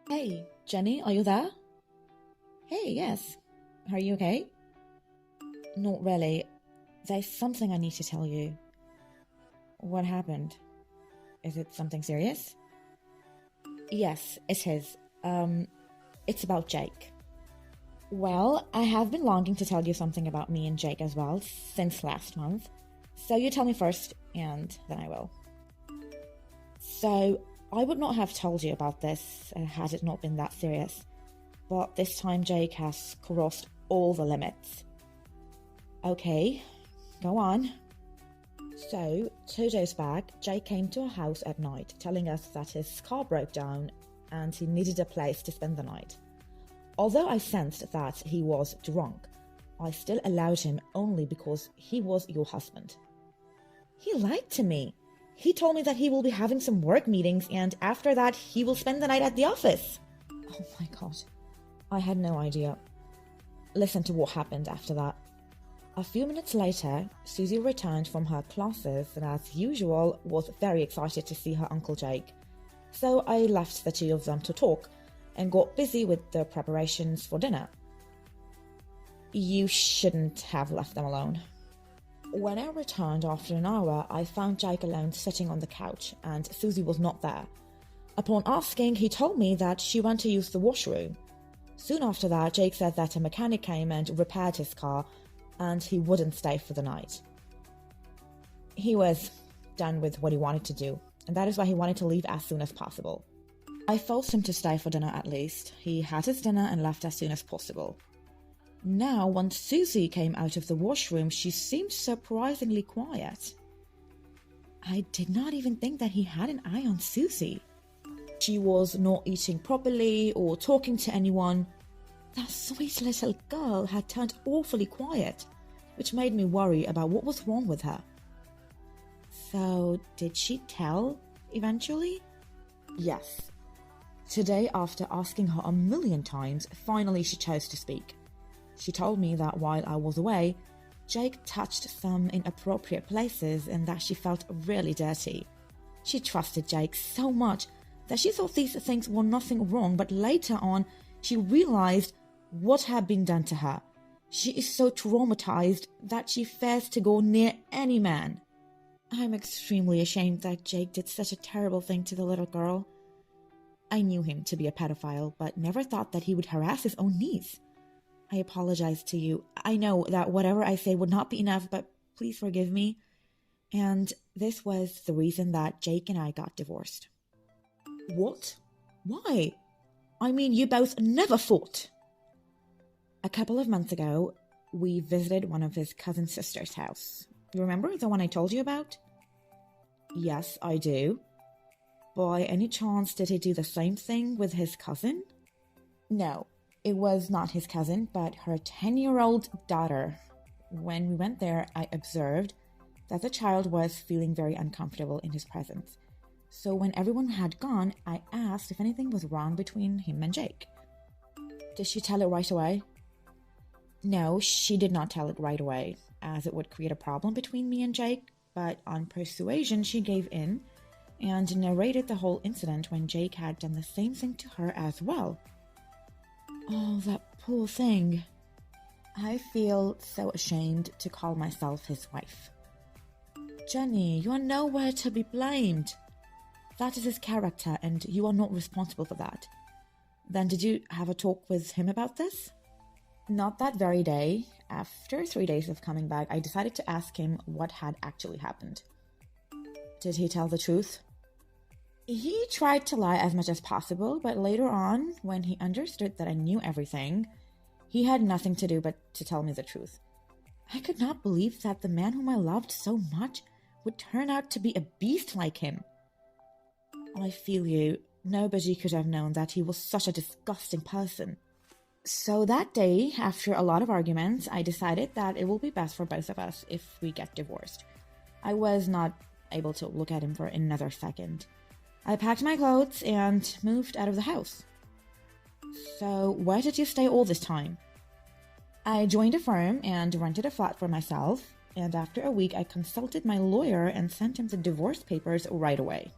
Hey, Jenny, are you there? Hey, yes. Are you okay? Not really. There's something I need to tell you. What happened? Is it something serious? Yes, it is. It's about Jake. Well, I have been longing to tell you something about me and Jake as well since last month. So you tell me first, and then I will. So, I would not have told you about this had it not been that serious. But this time Jake has crossed all the limits. Okay, go on. So, 2 days back, Jake came to our house at night telling us that his car broke down and he needed a place to spend the night. Although I sensed that he was drunk, I still allowed him only because he was your husband. He lied to me. He told me that he will be having some work meetings and after that he will spend the night at the office. Oh my god, I had no idea. Listen to what happened after that. A few minutes later, Susie returned from her classes and as usual was very excited to see her Uncle Jake. So I left the two of them to talk and got busy with the preparations for dinner. You shouldn't have left them alone. When I returned after an hour, I found Jake alone sitting on the couch and Susie was not there. Upon asking, he told me that she went to use the washroom. Soon after that, Jake said that a mechanic came and repaired his car and he wouldn't stay for the night. He was done with what he wanted to do, and that is why he wanted to leave as soon as possible. I forced him to stay for dinner at least. He had his dinner and left as soon as possible. Now, once Susie came out of the washroom, she seemed surprisingly quiet. I did not even think that he had an eye on Susie. She was not eating properly or talking to anyone. That sweet little girl had turned awfully quiet, which made me worry about what was wrong with her. So, did she tell eventually? Yes. Today, after asking her a million times, finally she chose to speak. She told me that while I was away, Jake touched some inappropriate places and that she felt really dirty. She trusted Jake so much that she thought these things were nothing wrong, but later on, she realized what had been done to her. She is so traumatized that she fears to go near any man. I'm extremely ashamed that Jake did such a terrible thing to the little girl. I knew him to be a pedophile, but never thought that he would harass his own niece. I apologize to you. I know that whatever I say would not be enough, but please forgive me. And this was the reason that Jake and I got divorced. What? Why? I mean, you both never fought. A couple of months ago, we visited one of his cousin's sister's house. You remember the one I told you about? Yes, I do. By any chance, did he do the same thing with his cousin? No. It was not his cousin, but her 10-year-old daughter. When we went there, I observed that the child was feeling very uncomfortable in his presence. So when everyone had gone, I asked if anything was wrong between him and Jake. Did she tell it right away? No, she did not tell it right away, as it would create a problem between me and Jake, but on persuasion she gave in and narrated the whole incident when Jake had done the same thing to her as well. Oh, that poor thing. I feel so ashamed to call myself his wife. Jenny, you are nowhere to be blamed. That is his character, and you are not responsible for that. Then did you have a talk with him about this? Not that very day. After 3 days of coming back, I decided to ask him what had actually happened. Did he tell the truth? He tried to lie as much as possible, but later on, when he understood that I knew everything, he had nothing to do but to tell me the truth. I could not believe that the man whom I loved so much would turn out to be a beast like him. I feel you. Nobody could have known that he was such a disgusting person. So that day, after a lot of arguments, I decided that it will be best for both of us if we get divorced. I was not able to look at him for another second. I packed my clothes and moved out of the house. So, where did you stay all this time? I joined a firm and rented a flat for myself, and after a week I consulted my lawyer and sent him the divorce papers right away.